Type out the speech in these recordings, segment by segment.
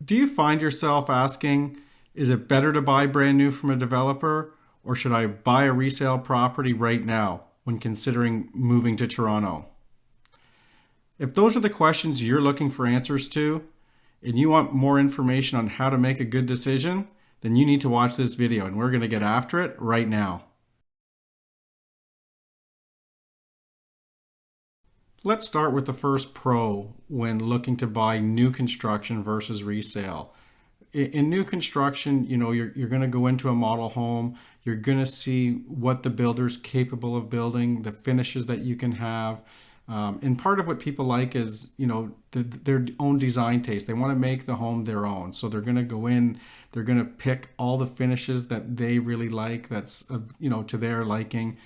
Do you find yourself asking, is it better to buy brand new from a developer, or should I buy a resale property right now when considering moving to Toronto? If those are the questions you're looking for answers to, and you want more information on how to make a good decision, then you need to watch this video and we're going to get after it right now. Let's start with the first pro when looking to buy new construction versus resale. In new construction, you're going to go into a model home. You're going to see what the builder's capable of building, the finishes that you can have. And part of what people like is, their own design taste. They want to make the home their own. So they're going to go in, they're going to pick all the finishes that they really like, that's, to their liking.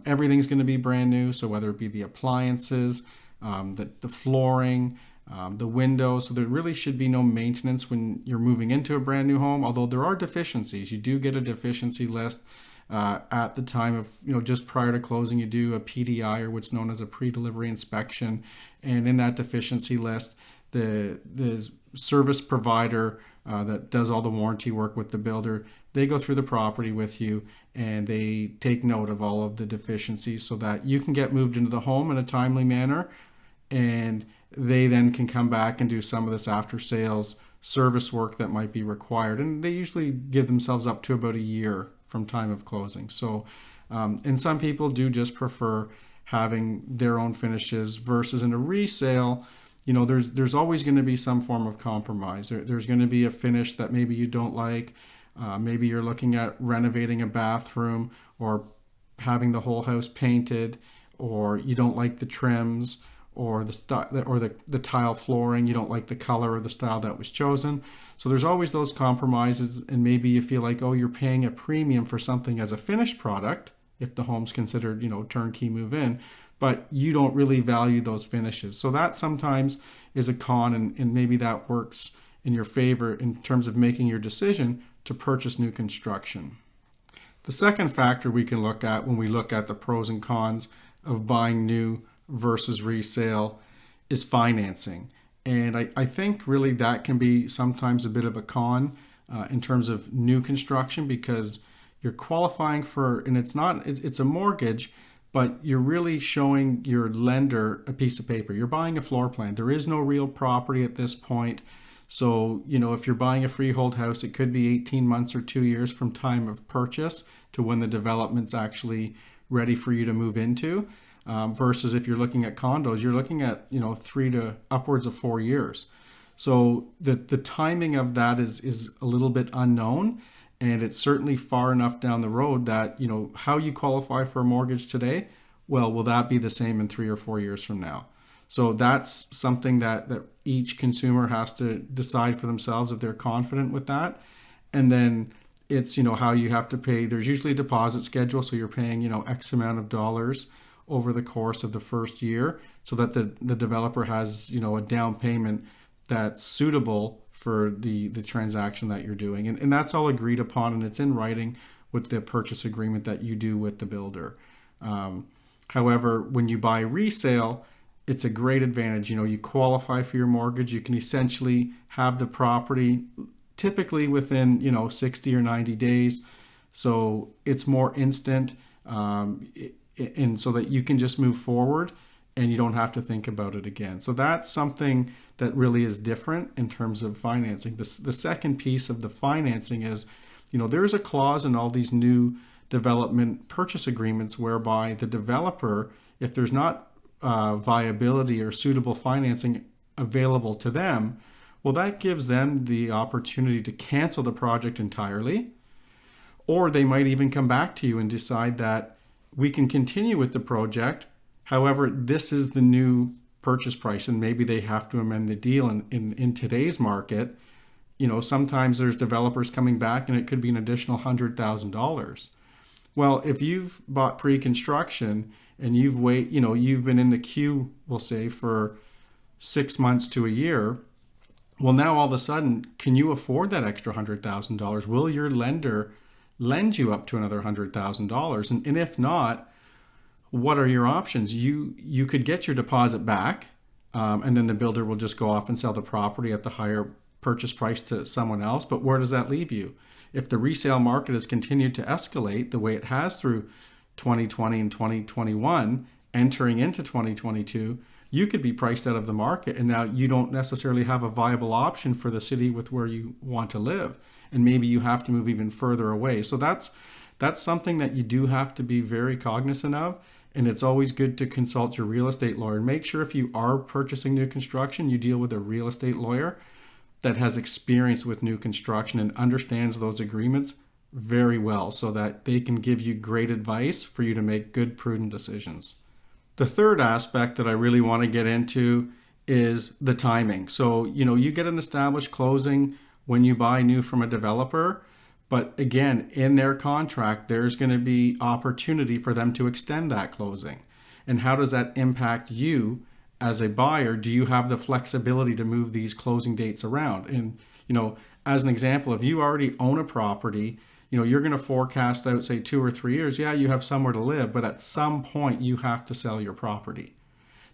Everything's going to be brand new. So whether it be the appliances, the flooring, the windows. So there really should be no maintenance when you're moving into a brand new home, although there are deficiencies. You do get a deficiency list at the time of, just prior to closing. You do a PDI, or what's known as a pre-delivery inspection. And in that deficiency list, the service provider that does all the warranty work with the builder, they go through the property with you and they take note of all of the deficiencies so that you can get moved into the home in a timely manner, and they then can come back and do some of this after sales service work that might be required. And they usually give themselves up to about a year from time of closing. So, and some people do just prefer having their own finishes versus in a resale. There's always going to be some form of compromise. There's going to be a finish that maybe you don't like. Maybe you're looking at renovating a bathroom or having the whole house painted, or you don't like the trims or the tile flooring. You don't like the color or the style that was chosen. So there's always those compromises, and maybe you feel like, oh, you're paying a premium for something as a finished product if the home's considered, turnkey move in, but you don't really value those finishes. So that sometimes is a con, and maybe that works in your favor in terms of making your decision to purchase new construction. The second factor we can look at when we look at the pros and cons of buying new versus resale is financing. And I think really that can be sometimes a bit of a con in terms of new construction, because you're qualifying for, and it's a mortgage, but you're really showing your lender a piece of paper. You're buying a floor plan. There is no real property at this point. So, if you're buying a freehold house, it could be 18 months or 2 years from time of purchase to when the development's actually ready for you to move into. Versus if you're looking at condos, you're looking at 3 to upwards of 4 years. So the timing of that is a little bit unknown, and it's certainly far enough down the road that how you qualify for a mortgage today, well, will that be the same in 3 or 4 years from now? So that's something that each consumer has to decide for themselves if they're confident with that. And then it's how you have to pay. There's usually a deposit schedule, so you're paying X amount of dollars over the course of the first year, so that the developer has a down payment that's suitable for the transaction that you're doing, and that's all agreed upon, and it's in writing with the purchase agreement that you do with the builder. However, when you buy resale, it's a great advantage. You qualify for your mortgage. You can essentially have the property typically within 60 or 90 days, so it's more instant. And so that you can just move forward and you don't have to think about it again. So that's something that really is different in terms of financing. The second piece of the financing is, there's a clause in all these new development purchase agreements whereby the developer, if there's not viability or suitable financing available to them, well, that gives them the opportunity to cancel the project entirely, or they might even come back to you and decide that we can continue with the project. However, this is the new purchase price, and maybe they have to amend the deal. In today's market, sometimes there's developers coming back and it could be an additional $100,000. Well, if you've bought pre-construction and you've been in the queue, we'll say, for 6 months to a year, well, now all of a sudden, can you afford that extra $100,000? Will your lender lend you up to another $100,000? And if not, what are your options? You could get your deposit back, and then the builder will just go off and sell the property at the higher purchase price to someone else. But where does that leave you? If the resale market has continued to escalate the way it has through 2020 and 2021, entering into 2022, you could be priced out of the market, and now you don't necessarily have a viable option for the city with where you want to live, and maybe you have to move even further away. So that's something that you do have to be very cognizant of, and it's always good to consult your real estate lawyer, and make sure if you are purchasing new construction, you deal with a real estate lawyer that has experience with new construction and understands those agreements very well, so that they can give you great advice for you to make good, prudent decisions. The third aspect that I really want to get into is the timing. So, you get an established closing when you buy new from a developer, but again, in their contract, there's going to be opportunity for them to extend that closing. And how does that impact you as a buyer? Do you have the flexibility to move these closing dates around? And, as an example, if you already own a property, you're going to forecast out, say, 2 or 3 years. Yeah, you have somewhere to live, but at some point you have to sell your property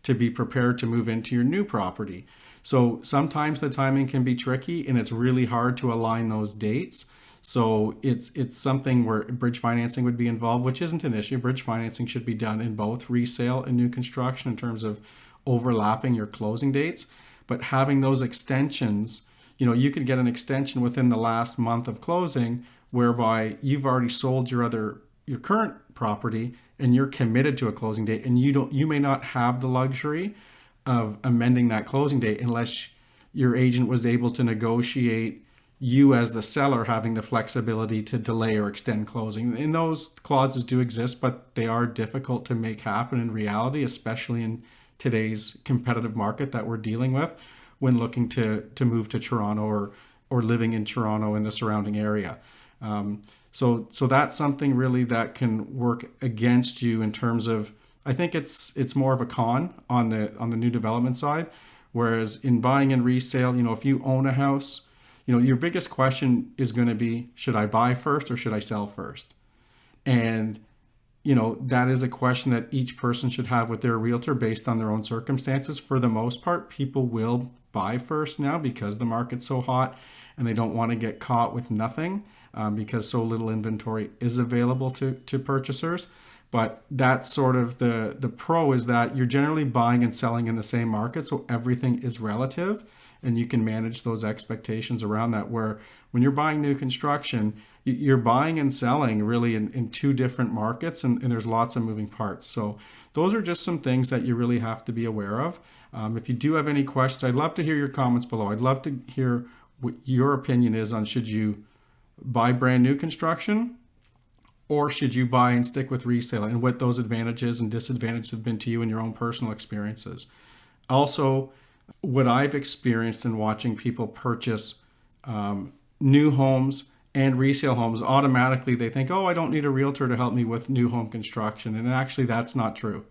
to be prepared to move into your new property. So sometimes the timing can be tricky, and it's really hard to align those dates. So it's something where bridge financing would be involved, which isn't an issue. Bridge financing should be done in both resale and new construction in terms of overlapping your closing dates. But having those extensions, you could get an extension within the last month of closing, whereby you've already sold your current property and you're committed to a closing date, and you may not have the luxury of amending that closing date unless your agent was able to negotiate you as the seller having the flexibility to delay or extend closing. And those clauses do exist, but they are difficult to make happen in reality, especially in today's competitive market that we're dealing with when looking to move to Toronto or living in Toronto and the surrounding area. So that's something really that can work against you in terms of, I think it's more of a con on the new development side. Whereas in buying and resale, if you own a house, your biggest question is going to be, should I buy first or should I sell first? And, that is a question that each person should have with their realtor based on their own circumstances. For the most part, people will buy first now because the market's so hot and they don't want to get caught with nothing. Because so little inventory is available to purchasers. But that's sort of the pro, is that you're generally buying and selling in the same market, so everything is relative, and you can manage those expectations around that. Where when you're buying new construction, you're buying and selling really in two different markets, and there's lots of moving parts. So those are just some things that you really have to be aware of. If you do have any questions, I'd love to hear your comments below. I'd love to hear what your opinion is on, should you buy brand new construction, or should you buy and stick with resale, and what those advantages and disadvantages have been to you in your own personal experiences. Also, what I've experienced in watching people purchase new homes and resale homes, automatically they think, oh, I don't need a realtor to help me with new home construction. And actually that's not true.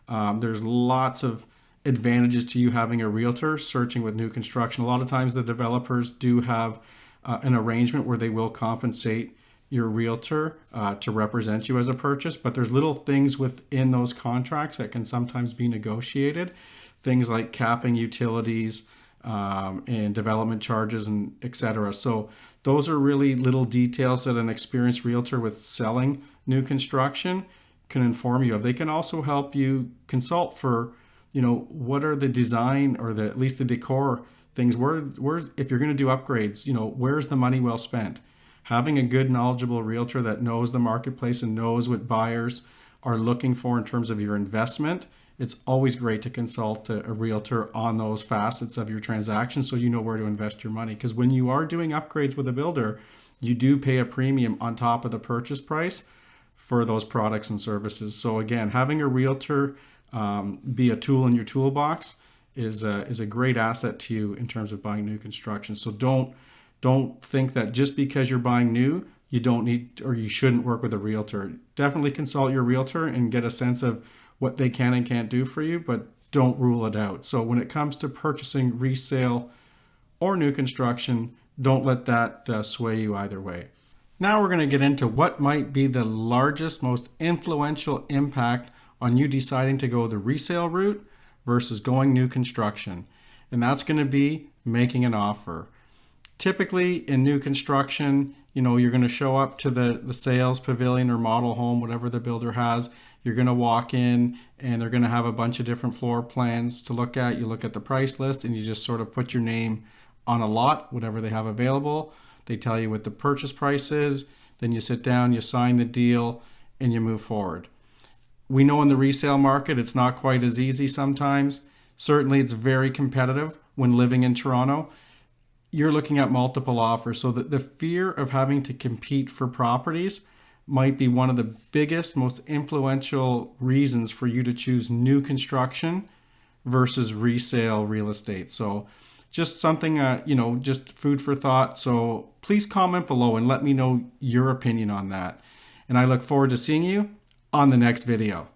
There's lots of advantages to you having a realtor searching with new construction. A lot of times the developers do have an arrangement where they will compensate your realtor to represent you as a purchase, but there's little things within those contracts that can sometimes be negotiated. Things like capping utilities and development charges, and etc. So those are really little details that an experienced realtor with selling new construction can inform you of. They can also help you consult for, what are the design or at least the decor things, where if you're going to do upgrades, where's the money well spent? Having a good, knowledgeable realtor that knows the marketplace and knows what buyers are looking for in terms of your investment, it's always great to consult a realtor on those facets of your transaction, so you know where to invest your money. Because when you are doing upgrades with a builder, you do pay a premium on top of the purchase price for those products and services. So again, having a realtor be a tool in your toolbox is a great asset to you in terms of buying new construction. So don't think that just because you're buying new, you don't need or you shouldn't work with a realtor. Definitely consult your realtor and get a sense of what they can and can't do for you, but don't rule it out. So when it comes to purchasing resale or new construction, don't let that sway you either way. Now we're going to get into what might be the largest, most influential impact on you deciding to go the resale route versus going new construction. And that's going to be making an offer. Typically in new construction, you're going to show up to the sales pavilion or model home, whatever the builder has. You're going to walk in and they're going to have a bunch of different floor plans to look at. You look at the price list and you just sort of put your name on a lot, whatever they have available. They tell you what the purchase price is. Then you sit down, you sign the deal, and you move forward. We know in the resale market, it's not quite as easy sometimes. Certainly, it's very competitive when living in Toronto. You're looking at multiple offers. So the fear of having to compete for properties might be one of the biggest, most influential reasons for you to choose new construction versus resale real estate. So just something, just food for thought. So please comment below and let me know your opinion on that. And I look forward to seeing you on the next video.